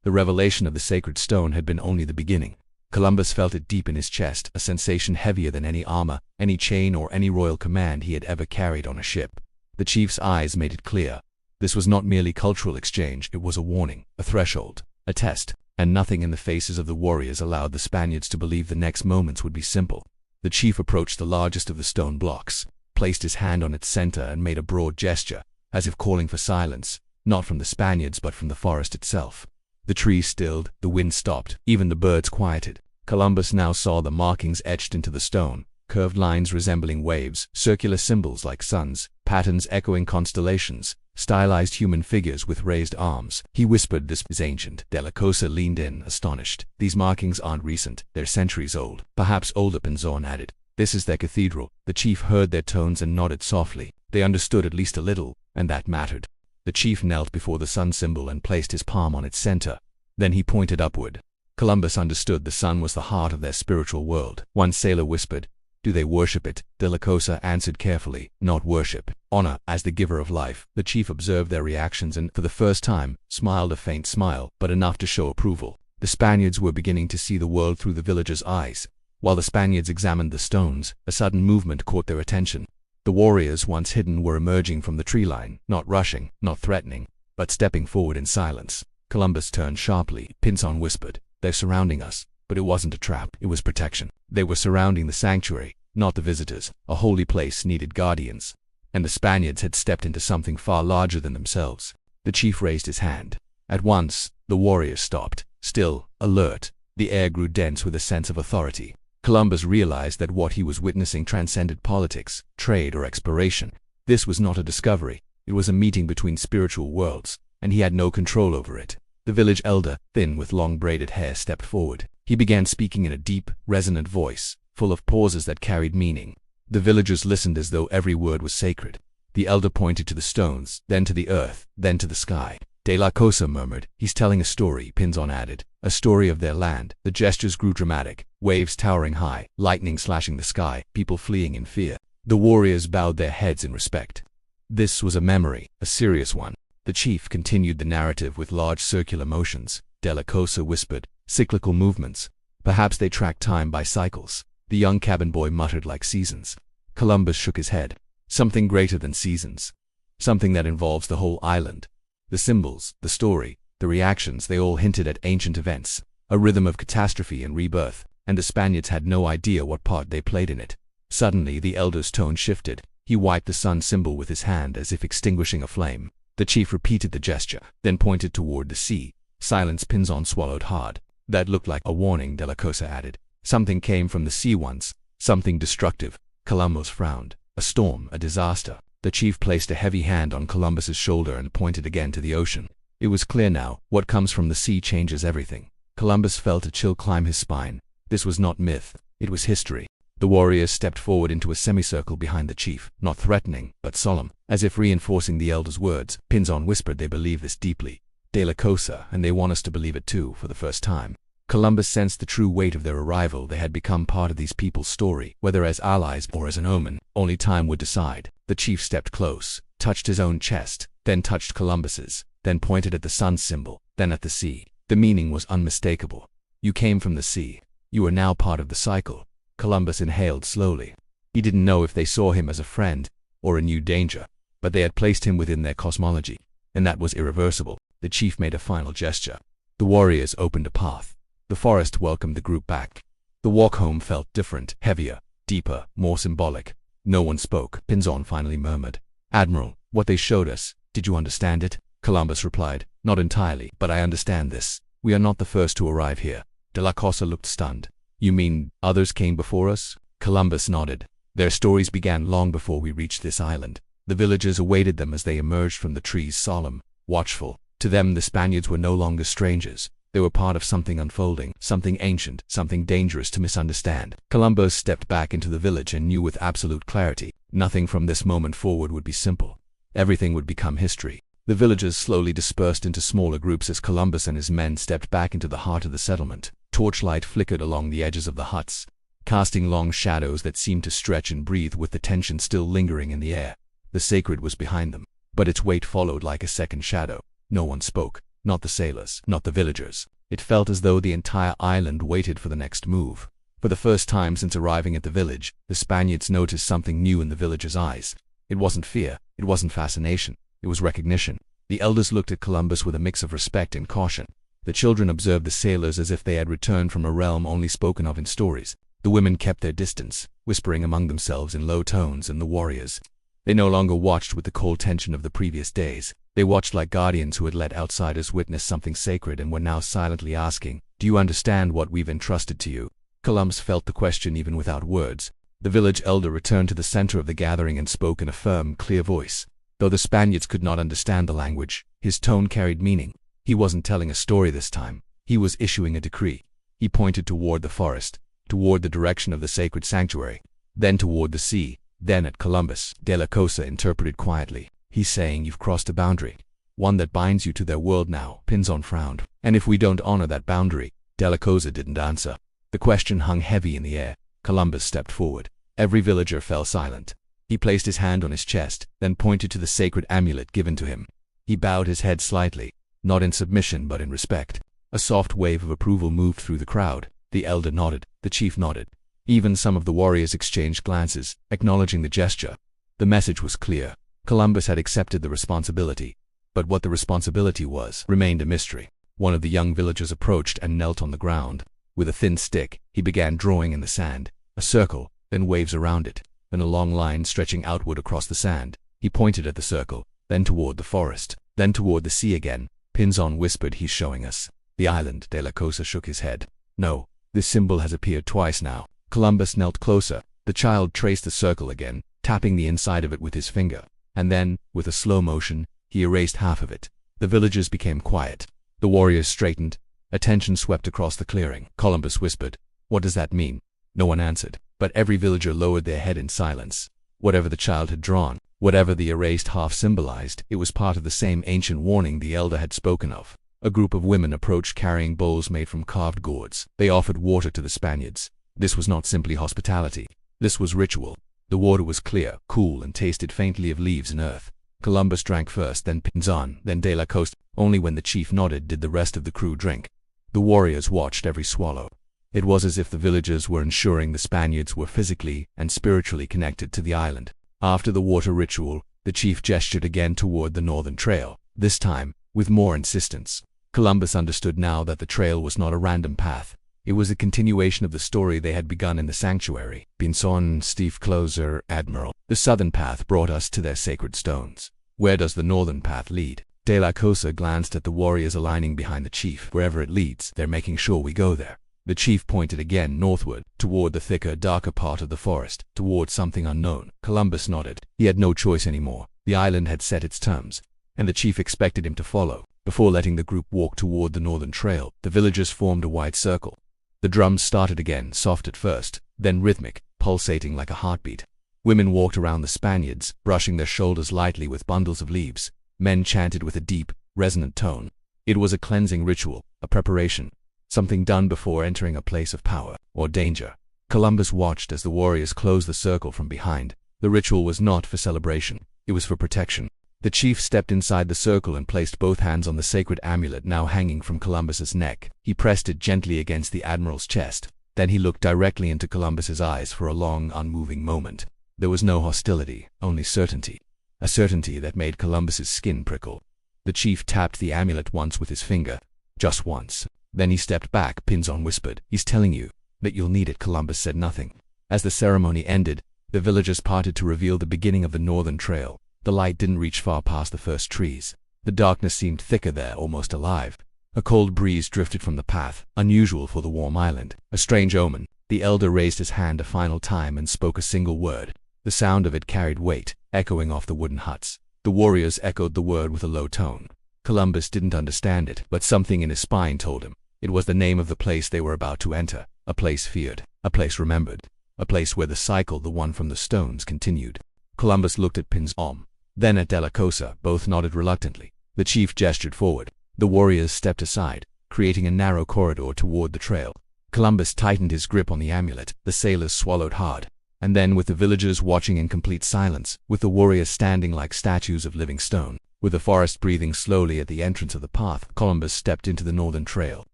The revelation of the sacred stone had been only the beginning. Columbus felt it deep in his chest, a sensation heavier than any armor, any chain, or any royal command he had ever carried on a ship. The chief's eyes made it clear. This was not merely cultural exchange, it was a warning, a threshold, a test, and nothing in the faces of the warriors allowed the Spaniards to believe the next moments would be simple. The chief approached the largest of the stone blocks, placed his hand on its center and made a broad gesture, as if calling for silence, not from the Spaniards but from the forest itself. The trees stilled, the wind stopped, even the birds quieted. Columbus now saw the markings etched into the stone, curved lines resembling waves, circular symbols like suns, patterns echoing constellations, stylized human figures with raised arms. He whispered, "This is ancient." De la Cosa leaned in, astonished. "These markings aren't recent, they're centuries old." "Perhaps older," Pinzon added. "This is their cathedral." The chief heard their tones and nodded softly. They understood at least a little, and that mattered. The chief knelt before the sun symbol and placed his palm on its center. Then he pointed upward. Columbus understood the sun was the heart of their spiritual world. One sailor whispered, "Do they worship it?" De la Cosa answered carefully, "Not worship. Honor, as the giver of life." The chief observed their reactions and, for the first time, smiled a faint smile, but enough to show approval. The Spaniards were beginning to see the world through the villagers' eyes. While the Spaniards examined the stones, a sudden movement caught their attention. The warriors, once hidden, were emerging from the tree line, not rushing, not threatening, but stepping forward in silence. Columbus turned sharply. Pinzon whispered, "They're surrounding us." But it wasn't a trap, it was protection. They were surrounding the sanctuary, not the visitors. A holy place needed guardians. And the Spaniards had stepped into something far larger than themselves. The chief raised his hand. At once, the warriors stopped, still, alert. The air grew dense with a sense of authority. Columbus realized that what he was witnessing transcended politics, trade, or exploration. This was not a discovery, it was a meeting between spiritual worlds, and he had no control over it. The village elder, thin with long braided hair, stepped forward. He began speaking in a deep, resonant voice, full of pauses that carried meaning. The villagers listened as though every word was sacred. The elder pointed to the stones, then to the earth, then to the sky. De la Cosa murmured, "He's telling a story," Pinzon added. "A story of their land." The gestures grew dramatic, waves towering high, lightning slashing the sky, people fleeing in fear. The warriors bowed their heads in respect. This was a memory, a serious one. The chief continued the narrative with large circular motions. De la Cosa whispered, "Cyclical movements. Perhaps they track time by cycles." The young cabin boy muttered, "Like seasons." Columbus shook his head. "Something greater than seasons. Something that involves the whole island. The symbols, the story, the reactions, they all hinted at ancient events, a rhythm of catastrophe and rebirth, and the Spaniards had no idea what part they played in it." Suddenly, the elder's tone shifted. He wiped the sun symbol with his hand as if extinguishing a flame. The chief repeated the gesture, then pointed toward the sea. Silence. Pinzon swallowed hard. "That looked like a warning," De la Cosa added. "Something came from the sea once, something destructive." Columbus frowned. "A storm, a disaster." The chief placed a heavy hand on Columbus's shoulder and pointed again to the ocean. It was clear now, what comes from the sea changes everything. Columbus felt a chill climb his spine. This was not myth, it was history. The warriors stepped forward into a semicircle behind the chief, not threatening, but solemn, as if reinforcing the elder's words. Pinzon whispered, "They believe this deeply. De la Cosa, and they want us to believe it too, for the first time." Columbus sensed the true weight of their arrival. They had become part of these people's story, whether as allies or as an omen. Only time would decide. The chief stepped close, touched his own chest, then touched Columbus's, then pointed at the sun symbol, then at the sea. The meaning was unmistakable. "You came from the sea. You are now part of the cycle." Columbus inhaled slowly. He didn't know if they saw him as a friend or a new danger, but they had placed him within their cosmology, and that was irreversible. The chief made a final gesture. The warriors opened a path. The forest welcomed the group back. The walk home felt different, heavier, deeper, more symbolic. No one spoke. Pinzon finally murmured, "Admiral, what they showed us, did you understand it?" Columbus replied, "Not entirely, but I understand this. We are not the first to arrive here." De la Cosa looked stunned. "You mean others came before us?" Columbus nodded. "Their stories began long before we reached this island." The villagers awaited them as they emerged from the trees, solemn, watchful. To them, the Spaniards were no longer strangers. They were part of something unfolding, something ancient, something dangerous to misunderstand. Columbus stepped back into the village and knew with absolute clarity, nothing from this moment forward would be simple. Everything would become history. The villagers slowly dispersed into smaller groups as Columbus and his men stepped back into the heart of the settlement. Torchlight flickered along the edges of the huts, casting long shadows that seemed to stretch and breathe with the tension still lingering in the air. The sacred was behind them, but its weight followed like a second shadow. No one spoke. not the sailors, not the villagers. It felt as though the entire island waited for the next move. For the first time since arriving at the village, the Spaniards noticed something new in the villagers' eyes. It wasn't fear, it wasn't fascination, it was recognition. The elders looked at Columbus with a mix of respect and caution. The children observed the sailors as if they had returned from a realm only spoken of in stories. The women kept their distance, whispering among themselves in low tones, and the warriors, they no longer watched with the cold tension of the previous days. They watched like guardians who had let outsiders witness something sacred and were now silently asking, "Do you understand what we've entrusted to you?" Columbus felt the question even without words. The village elder returned to the center of the gathering and spoke in a firm, clear voice. Though the Spaniards could not understand the language, his tone carried meaning. He wasn't telling a story this time. He was issuing a decree. He pointed toward the forest, toward the direction of the sacred sanctuary, then toward the sea, then at Columbus. De la Cosa interpreted quietly. "He's saying you've crossed a boundary, one that binds you to their world now." Pinzon frowned. "And if we don't honor that boundary?" De la Cosa didn't answer. The question hung heavy in the air. Columbus stepped forward. Every villager fell silent. He placed his hand on his chest, then pointed to the sacred amulet given to him. He bowed his head slightly, not in submission but in respect. A soft wave of approval moved through the crowd. The elder nodded, the chief nodded. Even some of the warriors exchanged glances, acknowledging the gesture. The message was clear. Columbus had accepted the responsibility. But what the responsibility was remained a mystery. One of the young villagers approached and knelt on the ground. With a thin stick, he began drawing in the sand. A circle, then waves around it, then a long line stretching outward across the sand. He pointed at the circle, then toward the forest, then toward the sea again. Pinzon whispered, "He's showing us the island." De la Cosa shook his head. "No, this symbol has appeared twice now." Columbus knelt closer. The child traced the circle again, tapping the inside of it with his finger. And then, with a slow motion, he erased half of it. The villagers became quiet. The warriors straightened. Attention swept across the clearing. Columbus whispered, "What does that mean?" No one answered, but every villager lowered their head in silence. Whatever the child had drawn, whatever the erased half symbolized, it was part of the same ancient warning the elder had spoken of. A group of women approached carrying bowls made from carved gourds. They offered water to the Spaniards. This was not simply hospitality. This was ritual. The water was clear, cool, and tasted faintly of leaves and earth. Columbus drank first, then Pinzon, then De la Costa. Only when the chief nodded did the rest of the crew drink. The warriors watched every swallow. It was as if the villagers were ensuring the Spaniards were physically and spiritually connected to the island. After the water ritual, the chief gestured again toward the northern trail, this time with more insistence. Columbus understood now that the trail was not a random path. It was a continuation of the story they had begun in the sanctuary. Pinzon, Steve Closer, Admiral. The southern path brought us to their sacred stones. Where does the northern path lead? De la Cosa glanced at the warriors aligning behind the chief. "Wherever it leads, they're making sure we go there." The chief pointed again northward, toward the thicker, darker part of the forest, toward something unknown. Columbus nodded. He had no choice anymore. The island had set its terms, and the chief expected him to follow. Before letting the group walk toward the northern trail, the villagers formed a wide circle. The drums started again, soft at first, then rhythmic, pulsating like a heartbeat. Women walked around the Spaniards, brushing their shoulders lightly with bundles of leaves. Men chanted with a deep, resonant tone. It was a cleansing ritual, a preparation, something done before entering a place of power or danger. Columbus watched as the warriors closed the circle from behind. The ritual was not for celebration, it was for protection. The chief stepped inside the circle and placed both hands on the sacred amulet now hanging from Columbus's neck. He pressed it gently against the admiral's chest. Then he looked directly into Columbus's eyes for a long, unmoving moment. There was no hostility, only certainty. A certainty that made Columbus's skin prickle. The chief tapped the amulet once with his finger. Just once. Then he stepped back. Pinzon whispered, "He's telling you that you'll need it." Columbus said nothing. As the ceremony ended, the villagers parted to reveal the beginning of the northern trail. The light didn't reach far past the first trees. The darkness seemed thicker there, almost alive. A cold breeze drifted from the path, unusual for the warm island. A strange omen. The elder raised his hand a final time and spoke a single word. The sound of it carried weight, echoing off the wooden huts. The warriors echoed the word with a low tone. Columbus didn't understand it, but something in his spine told him. It was the name of the place they were about to enter. A place feared, a place remembered, a place where the cycle, the one from the stones, continued. Columbus looked at Pinzon, then at De la Cosa. Both nodded reluctantly. The chief gestured forward. The warriors stepped aside, creating a narrow corridor toward the trail. Columbus tightened his grip on the amulet. The sailors swallowed hard. And then, with the villagers watching in complete silence, with the warriors standing like statues of living stone, With the forest breathing slowly at the entrance of the path, Columbus stepped into the northern trail.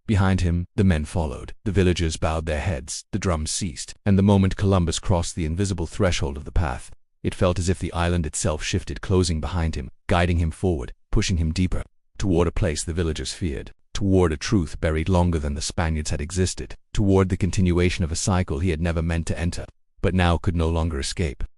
Behind him, the men followed. The villagers bowed their heads, the drums ceased, and the moment Columbus crossed the invisible threshold of the path, it felt as if the island itself shifted, closing behind him, guiding him forward, pushing him deeper, toward a place the villagers feared, toward a truth buried longer than the Spaniards had existed, toward the continuation of a cycle he had never meant to enter, but now could no longer escape.